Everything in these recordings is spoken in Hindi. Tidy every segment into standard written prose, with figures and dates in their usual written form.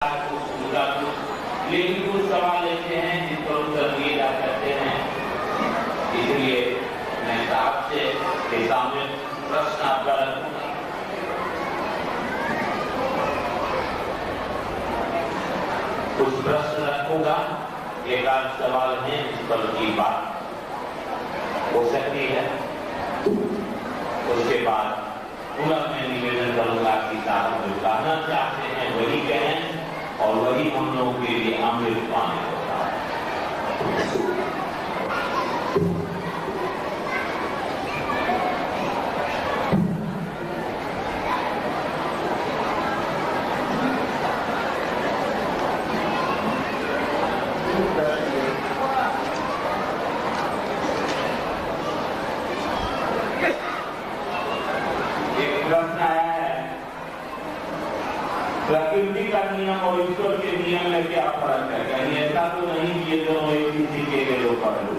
लेकिन कुछ सवाल ऐसे हैं जिन पर उत्तर दिए जा सकते हैं, इसलिए मैं आपसे के सामने प्रश्न आपका रखूंगा। कुछ प्रश्न रखूंगा, एक आध सवाल है इस पर की बात हो सकती है। उसके बाद पुनः मैं निवेदन करूंगा कि साहब जो कहना चाहते हैं वही कहें और वही हम लोगों के लिए अमृत पानी होता है। एक प्रश्न आया है, प्रकृति का नियम और ईश्वर के नियम में क्या फर्क है? कहीं ऐसा तो नहीं कि ये दोनों एक ही सीखे के दो पहलू।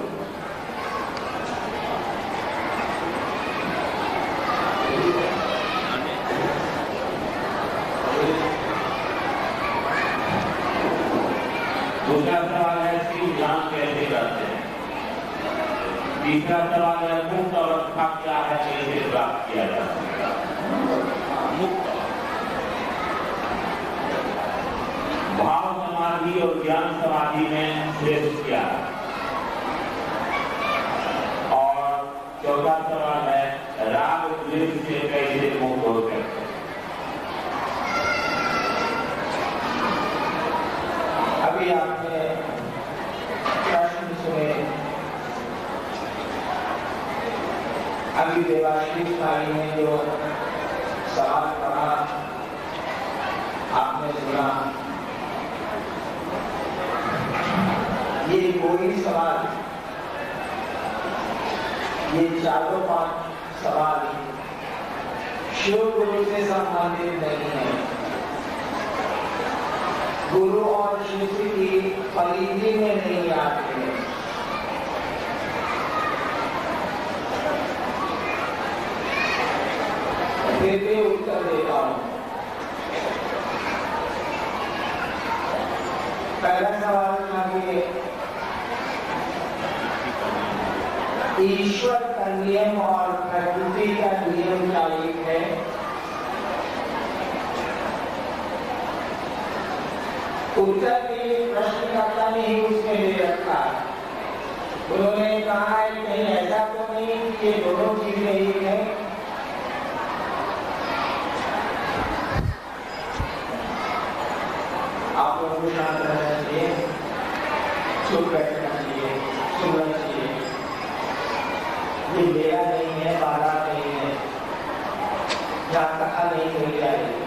दूसरा सवाल है शिव ध्यान कैसे करते हैं? तीसरा सवाल है मुक्त अवस्था क्या है, कैसे प्राप्त किया जा सकता है? मुक्त भाव समाधि और ज्ञान समाधि में श्रेष्ठ क्या है? और चौथा सवाल है राग द्वेष से कैसे मुक्त हो सकते हैं? अभी आपने प्रश्न सुने, अभी देवाशीष भाई ने जो सवाल पढ़ा आपने सुना, ये कोई सवाल, ये चारों पांच सवाल शिव गुरु से संबंधित नहीं है। गुरु और शिष्य की परिधि में नहीं आते हैं। फिर भी उत्तर देता हूं। पहला सवाल था कि ईश्वर का नियम और प्रकृति का नियम क्या एक है? उत्तर भी प्रश्नकर्ता ने ही उसमें दे रखा है। उन्होंने कहा है कहीं ऐसा तो नहीं कि ये दोनों चीजें एक है। आप लोगों को शांत रहना चाहिए, चुप बैठना चाहिए, सुनना चाहिए। ये मेरा नहीं है, बाला नहीं है, यहाँ कहा नहीं कही जाएगी।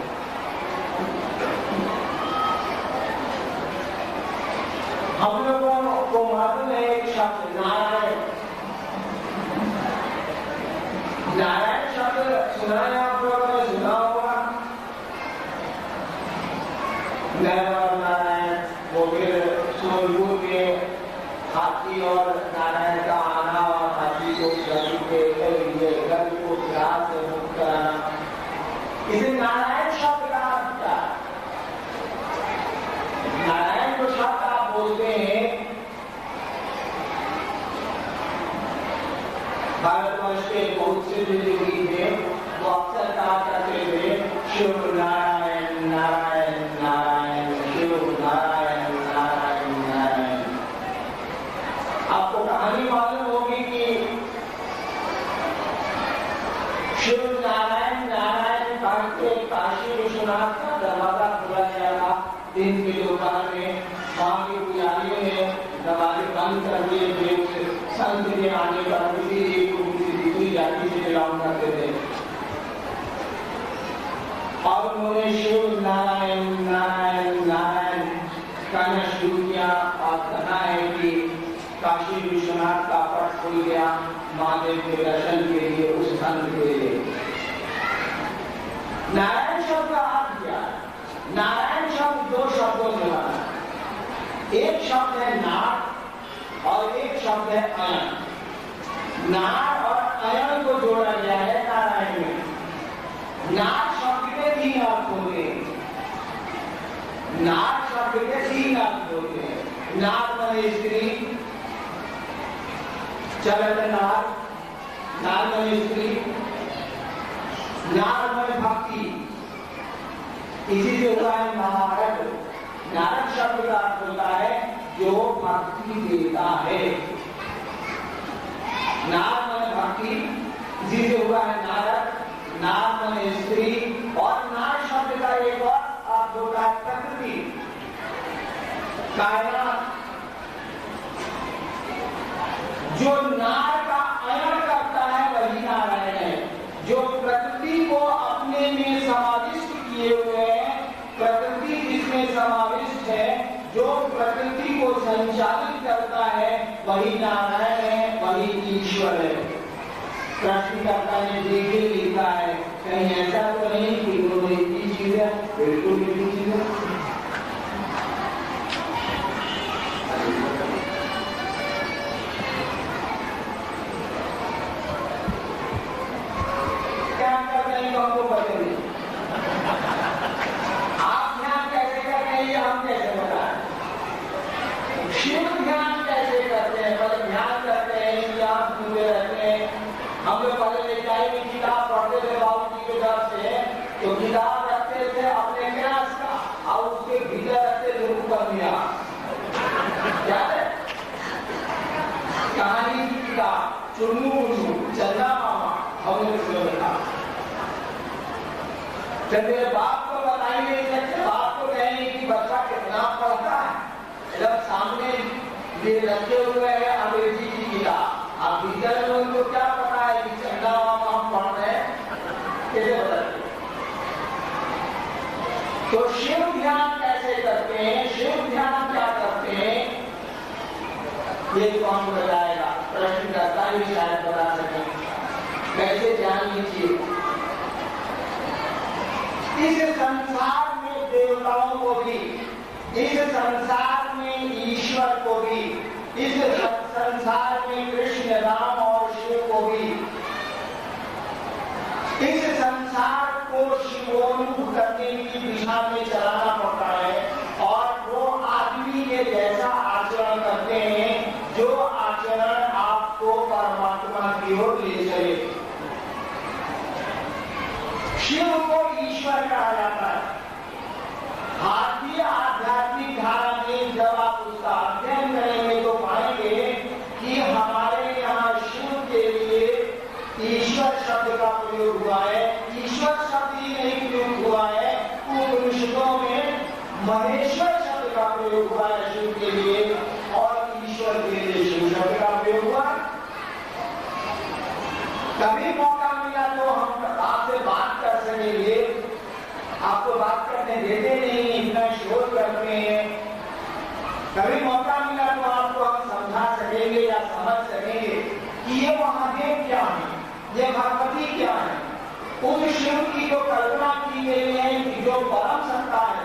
हम लोगों को मालूम है एक शब्द नारायण। नारायण शब्द सुना है, आप लोगों ने सुना होगा। नारायण वो फिर सूर्य के हाथी और नारायण का आना और हाथी को गली को ग्रास से मुक्त कराना, इसे नारायण शब्द का अर्थ क्या? नारायण जो शब्द आप बोलते हैं, भारतवर्ष के बहुत से बुजुर्ग थे, वो अक्सर कहा करते थे शिव नारायण नारायण नारायण, शिव नारायण नारायण नारायण। आपको कहानी मालूम होगी कि शिव नारायण नारायण करके काशी विश्वनाथ का दरवाजा खोला गया था दिन के दोपहर में। वहां के पुजारियों ने दरवाजे बंद कर दिए थे। संत के आने पर किसी एक को किसी दूसरी जाति से बिलोंग करते थे और उन्होंने शिव नारायण नारायण नारायण कहना शुरू किया। और कहना है कि काशी विश्वनाथ का पट खुल गया महादेव के दर्शन के लिए, उस संत के लिए। नारायण शब्द का अर्थ क्या? नारायण शब्द दो शब्दों से बना है। एक शब्द है नार और एक शब्द है अयन। नार और अयन को जोड़ा गया है नारायण में। नार शब्द के तीन अर्थ होंगे। नार शब्द के 3 अर्थ होते हैं। नार माने स्त्री, चलन नार, नार माने स्त्री, नार माने भक्ति, इसी से हुआ है नारद। नारद शब्द का अर्थ होता है जो भक्ति देता है। नार माने भक्ति, इसी से हुआ है नारद। नार माने स्त्री, और नार शब्द का एक और अर्थ होता है प्रकृति, कायनात। जो नार का अयन करता है वही नारायण है। जो प्रकृति को अपने में समाविष्ट किए हुए हैं, प्रकृति जिसमें समाविष्ट है, जो प्रकृति को संचालित करता है वही नारायण है, वही ईश्वर है। प्रश्नकर्ता ने देखिए लिखा है, कहीं ऐसा तो नहीं कि दोनों एक ही चीज है? बिल्कुल एक ही चीज है। क्या कर रहे हैं हमको पता नहीं। आप ध्यान कैसे कर रहे हैं हम कैसे बताएं? शिव ध्यान कैसे करते हैं? पहले ध्यान करते हैं या पूरे रहते हैं। हम लोग पहले लेके आए कि किताब पढ़ते थे बाबू जी के घर से, तो किताब रखते थे अपने क्लास का और उसके भीतर रखते थे उपकरणिया। क्या है? कहानी की किताब, चुन्नू मुन्नू, चंदा मामा, हमने उसमें रखा। चंदे बाप को बताई नहीं सकते, बाप को कहेंगे कि बच्चा कितना पढ़ता है। जब सामने ये रखे हुए हैं अंग्रेजी की किताब, आप भीतर में उनको क्या पता है कि चंदा मामा हम पढ़ रहे हैं? कैसे बताते? तो शिव ध्यान कैसे करते हैं? शिव ध्यान क्या करते हैं ये कौन बताएगा? प्रश्नकर्ता भी शायद बता सके। कैसे जान लीजिए। इस संसार में देवताओं को भी, इस संसार में ईश्वर को भी, इस संसार में कृष्ण, राम और शिव को भी, इस संसार को शिवोन्मुख करने की दिशा में चलाना पड़ता है। और वो आदमी के जैसा आचरण करते हैं जो आचरण आपको परमात्मा की ओर ले चले। शिव को ईश्वर कहा जाता है। भारतीय आध्यात्मिक धारा में जब आप उसका अध्ययन करेंगे तो पाएंगे कि हमारे यहाँ शिव के लिए ईश्वर शब्द का प्रयोग हुआ है। ईश्वर शब्द ही नहीं प्रयोग हुआ है, उपनिषदों में महेश्वर शब्द का प्रयोग हुआ है शिव के लिए, और ईश्वर के लिए शिव शब्द का प्रयोग हुआ। कभी मौका मिला तो हम आपसे बात कर सकेंगे। आपको बात करने देते नहीं, इतना शोर करते हैं। कभी मौका मिला तो आपको हम समझा सकेंगे या समझ सकेंगे कि ये महादेव क्या है, ये भगवती क्या है। उस शिव की जो कल्पना की गई है कि जो परम सत्ता है,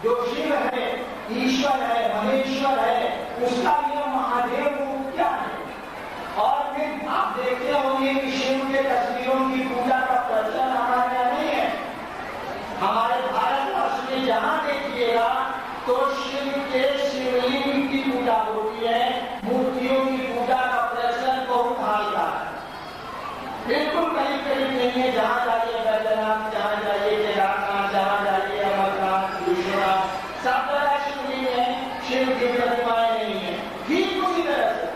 जो शिव है, ईश्वर है, महेश्वर है, उसका ये महादेव रूप क्या है। और फिर आप देखते होंगे कि शिव के तस्वीरों की पूजा का प्रचलन हमारे यहाँ नहीं है। हमारे भारतवर्ष में जहां देखिएगा तो शिव के शिवलिंग की पूजा होती है, मूर्तियों की पूजा का प्रचलन बहुत हल्का है। बिल्कुल कहीं कहीं नहीं है। जहां जाइए बैद्यनाथ, जहां जाइए केदारनाथ, जहां जाइए अमरनाथ, विश्वनाथ, सब तरह शिवलिंग है, शिव की प्रतिमाएं नहीं है। ठीक उसी तरह से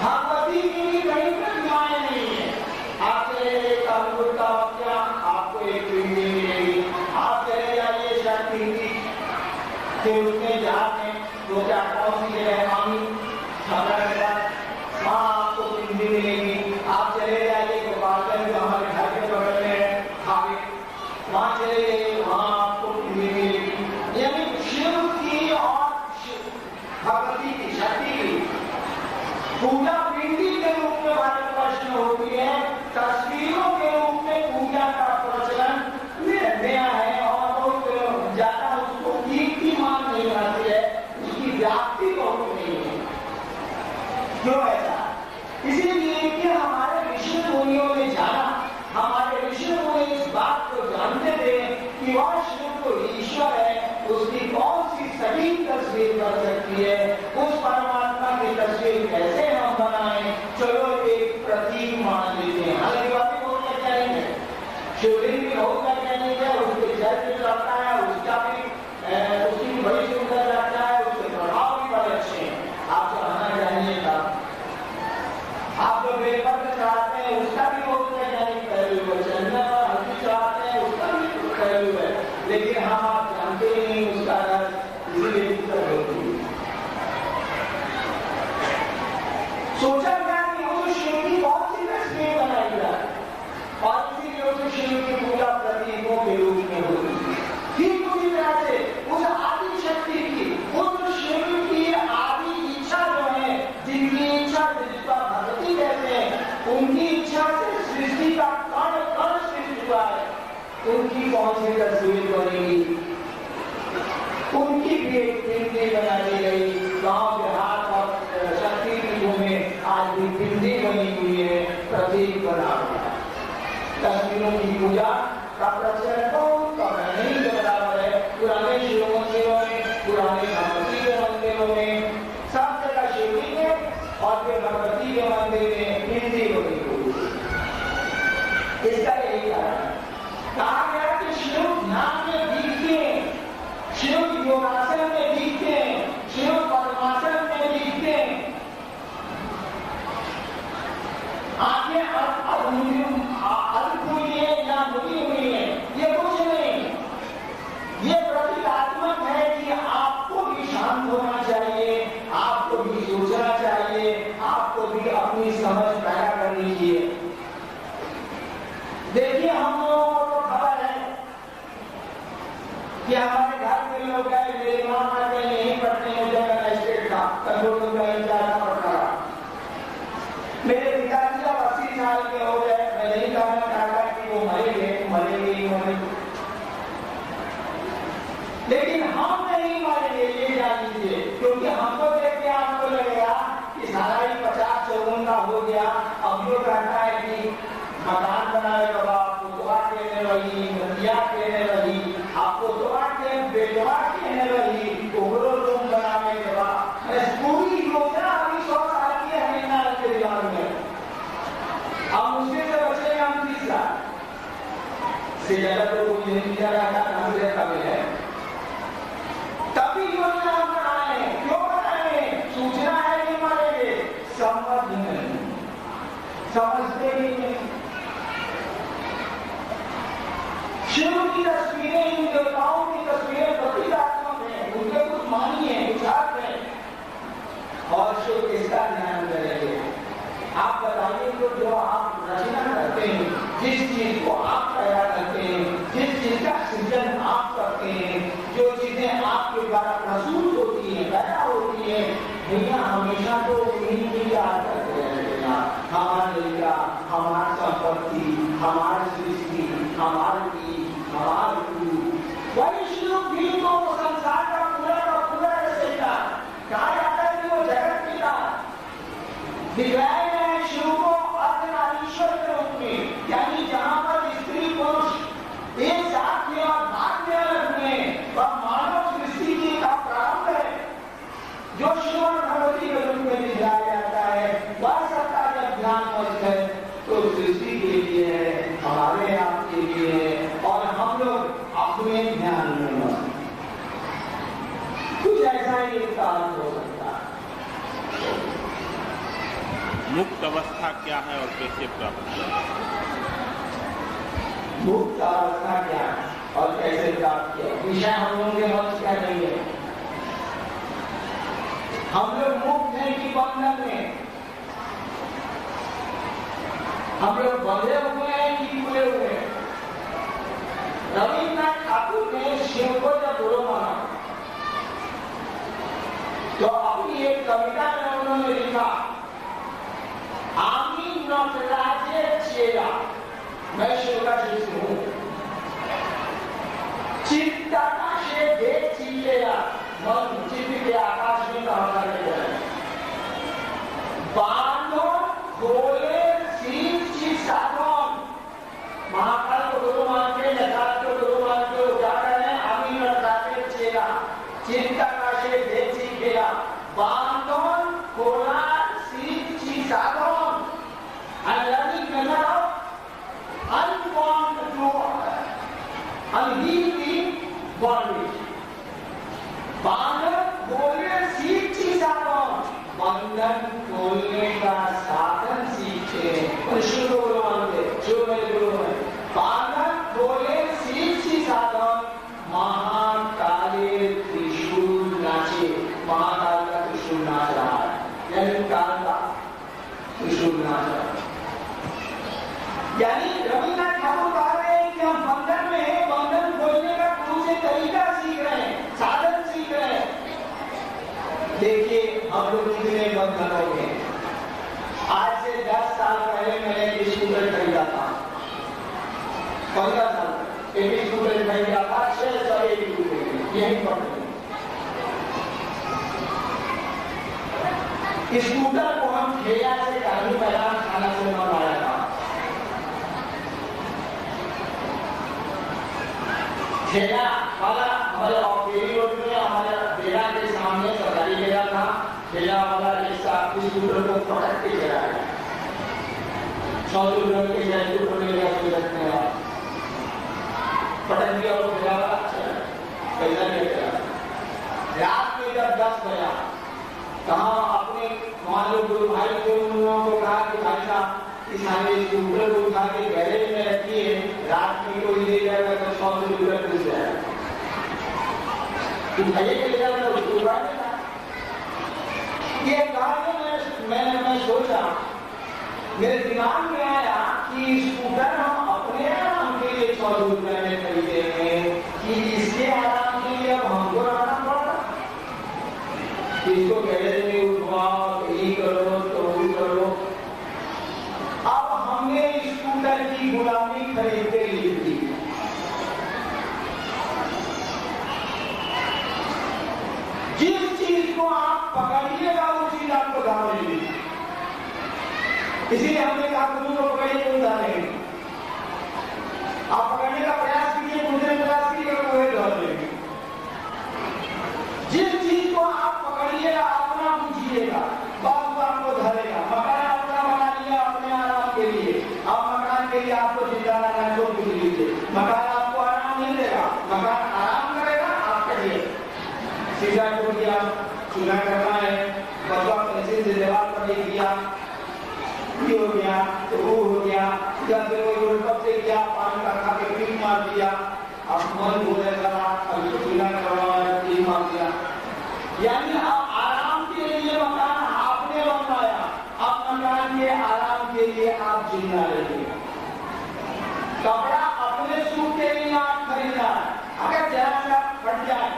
भगवती की भी कहीं प्रतिमाएं नहीं है। आप चले का क्या आपको एक पिंडी मिलेगी। आप चले जाइए शक्ति के उसमें जहाँ में 2-4 सी जगह मांगी वहाँ आपको पिंडी मिलेगी। आप चले जाइए गोपालगंज जो हमारे घर के बगल में है आगे, वहाँ चले जाइए, वहाँ आपको पिंडी मिलेगी। यानी शिव की और भगवती की, शक्ति की पूजा पिंडी के रूप में भारतवर्ष में होती है। तस्वीरों के रूप में पूजा का प्रचलन नया है और बहुत ज्यादा उसको कीर्तिमान नहीं बनाती है, उसकी व्याप्ति बहुत नहीं है। बेहतरीन तस्वीर बन सकती है। उस परमात्मा की तस्वीर कैसे हम बनाएं, चलो एक प्रतीक मान लेते हैं। हालांकि बातें बहुत वैज्ञानिक है, शिवलिंग भी बहुत वैज्ञानिक है, उसके जल भी लगता है, उसका भी उसकी भी बड़ी सुंदर लगता है, उसके प्रभाव भी बड़े अच्छे हैं। आप चढ़ाना चाहिएगा, आप जो पेपर में चढ़ाते हैं उसका भी बहुत वैज्ञानिक पहलू है, चंदन और हल्दी चढ़ाते हैं उसका भी पहलू है, लेकिन हम आप जानते ही नहीं उसका रस, इसीलिए दिक्कत होती है। सोचा गया कि उस शिव की बहुत सी तस्वीर बनाई जाए और इसीलिए उस शिव की पूजा प्रतीकों के रूप में होती है। ठीक उसी तरह से उस आदि शक्ति की, उस शिव की आदि इच्छा जो है, जिनकी इच्छा जिसका भक्ति कहते हैं, उनकी इच्छा से सृष्टि का कण कण सृष्टि हुआ है, उनकी कौन सी तस्वीर बनेगी? उनकी भी एक पिंडी बना दी गई। गांव देहात और शक्तिपीठों में आज भी पिंडी बनी हुई है, प्रतीक बना हुआ है। तस्वीरों की पूजा का प्रचलन तो नहीं के बराबर है। पुराने शिव मंदिरों में, पुराने भगवती के मंदिरों में सब जगह शिवलिंग है और फिर भगवती के मंदिर में पिंडी बनी हुई है। इसका यही कारण है। कहा गया कि शिव ध्यान में दिखते हैं, शिव योगासन में दिखते हैं, शिव पद्मासन में दिखते हैं। आंखें अद्भुत है या मुड़ी हुई है, ये कुछ नहीं, ये प्रतीकात्मक है कि आपको भी शांत होना चाहिए, आपको भी सोचना चाहिए, आपको भी अपनी समझ पैदा करनी चाहिए। देखिए हम लोगों को तो खबर है कि हमारे घर में लोग गए, मेरे माँ बाप नहीं पढ़ते मुझे मैजिस्ट्रेट का कंट्रोल का इंचार्ज पढ़ता रहा। मेरे पिताजी अब 80 साल के हो गए, मैं नहीं कहना चाहता कि वो मरेंगे, लेकिन हम नहीं मरेंगे, ये जान लीजिए, क्योंकि हमको देख के आपको लगेगा कि सारा ही 50-54 का हो गया। अब जो कहता है कि मकान बनाए बाबा, आपको दुआ कहने रही, नदिया कहने रही, आपको दुआ के बेटवा कहने रही, ओवरो रूम बनाने के बाद पूरी योजना अभी 100 साल की है हमें के दिमाग में। अब मुझसे से बचे हम 30 साल से ज्यादा तो कोई नहीं जा रहा था, हमसे कभी है। तभी योजना हम बनाए, क्यों बनाए? सूचना है कि मरेंगे, समझ नहीं, समझते ही नहीं। शिव की तस्वीरें, इन देवताओं की तस्वीरें प्रतीकात्मक हैं, उनके कुछ मानी है, कुछ अर्थ है, और शिव किसका ध्यान करेंगे? आप बताइए तो जो आप रचना करते हैं, जिस चीज को आप तैयार करते हैं, जिस चीज का सृजन आप करते हैं, जो चीजें आपके द्वारा प्रसूत होती है, पैदा होती है, भैया हमेशा तो उन्हीं की याद करते हैं। हमारा लड़का, हमारी संपत्ति, हमारी सृष्टि, हमारी वही शिव भी तो संसार का पूरा रचेगा। कहा जाता है कि वो जगत पिता दिखलाए गए शिव को अर्धनारीश्वर के रूप में, यानी जहां पर स्त्री पुरुष एक साथ में और भाग में अलग में वह मानव सृष्टि की का प्रारंभ है, जो शिव और भगवती के रूप में दिखलाया जाता है। वह सत्ता जब ध्यान मस्त है तो सृष्टि के लिए है, हमारे आप के लिए है, और हम लोग अपने ध्यान में मस्त। कुछ ऐसा ही कार्य हो सकता है। मुक्त अवस्था क्या है और कैसे प्राप्त किया? मुक्त अवस्था क्या है और कैसे प्राप्त किया, विषय हम लोगों के मंच का नहीं है। हम लोग मुक्त हैं कि बंधन में? हम लोग बंधे हुए हैं कि खुले हुए हैं? रविन्द्रनाथ ठाकुर ने शिव को जब गुरु माना तो अपनी एक कविता में उन्होंने लिखा, आमी नटराजे चेला, मैं शिव का शिष्य हूं, चित्ताकाशे देख चीलेला, मन चित्त के आकाश में कहा जाए, बांधो खोले सीख ची साधन। महाकाल को गुरु मानते, नटराज को गुरु मानते, क्या करें? आमी नटराजे चेला, চিন্তাকাশে দেখছি খেলা বান্ধন খোলার শিখছি সাধন and learning method of unbound to unheal the bondage. बांधन खोलने सीखी साधन बंधन खोलने का साधन सीखे शुरू बांधन खोले सीखी साधन महाकाले त्रिशूल नाचे महाकाल का त्रिशूल नाच रहा है यानी काल का त्रिशूल नाच रहा है यानी रविन्द्रनाथ ठाकुर कह रहे हैं कि हम बंधन में हैं बंधन खोलने का गुरु से तरीका सीख रहे हैं साधन सीख रहे हैं देखिए हम लोग कितने बंधनों में आज से 10 साल पहले मैंने एक स्कूटर खरीदा था 15 साल एक स्कूटर खरीदा था 601 रुपए यही पड़ते स्कूटर को हम ठेला से गांधी मैदान थाना से मंगाया था ठेला वाला हमारे ऑफेरी रोड में हमारे डेरा के सामने सरकारी डेरा था ठेला वाला रिक्शा स्कूटर को पटक के गिराया 100 रुपये के स्कूटर ले गया पटक दिया और ठेला वाला पैसा ले गया रात में जब 10 बजा कहा अपने मान लो गुरु भाई को कहा कि भाई साहब इस हमें स्कूटर को उठा के गैरेज में रखिए रात में कोई ले जाएगा तो 100 रुपये मिल जाएगा उठाइए के ले जाएगा तो उठा देगा ये कहा मैं सोचा मेरे दिमाग में आया कि स्कूटर हम अपने आराम के लिए 100 रुपये में खरीदे हैं कि इसके आराम के लिए अब हमको रहना पड़ा इसको गैरेज में उठवाओ ये करो तो वो करो अब हमने स्कूटर की गुलामी खरीद के ली थी जिस चीज को आप पकड़िएगा वो चीज आपको दाम मिलेगी इसीलिए हमने कहा गुरु को पकड़िए कोई दाम नहीं आप पकड़ने का प्रयास कीजिए दूसरे प्रयास कीजिए वो दाम मिलेगी जिस चीज को आप पकड़िएगा अपना बुझिएगा बात आपको धरेगा मकान अपना बना लिया अपने आराम के लिए अब मकान के लिए आपको चिंता करना जो कुछ लीजिए मकान आपको आराम नहीं देगा मकान आराम करेगा आपके लिए सीधा को दिया चुना करना है बदला पैसे से दीवार पर नहीं दिया ये हो गया तो वो हो गया या फिर वो कब से किया पानी का खा के पीठ मार दिया अब मन हो जाएगा अभी चुना करवा पीठ मार दिया यानी आप आराम के लिए मकान आपने बनवाया अब मकान के आराम के लिए आप जिंदा रहिए कपड़ा अपने सुख के लिए आप खरीदना अगर जरा सा फट जाए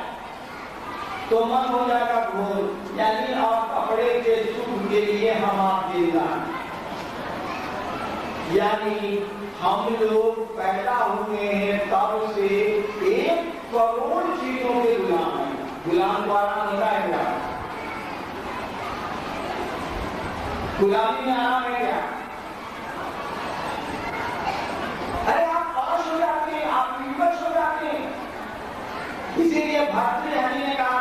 तो मन हो जाएगा घोर यानी आप कपड़े के सुख के लिए हम आप जिंदा यानी हम लोग पैदा हुए हैं तब से 1 करोड़ चीजों के गुलाम हैं गुलाम द्वारा होता है क्या गुलामी में आराम है क्या अरे आप अलस हो जाते हैं आप विवश हो जाते हैं इसीलिए भारतीय हरि ने कहा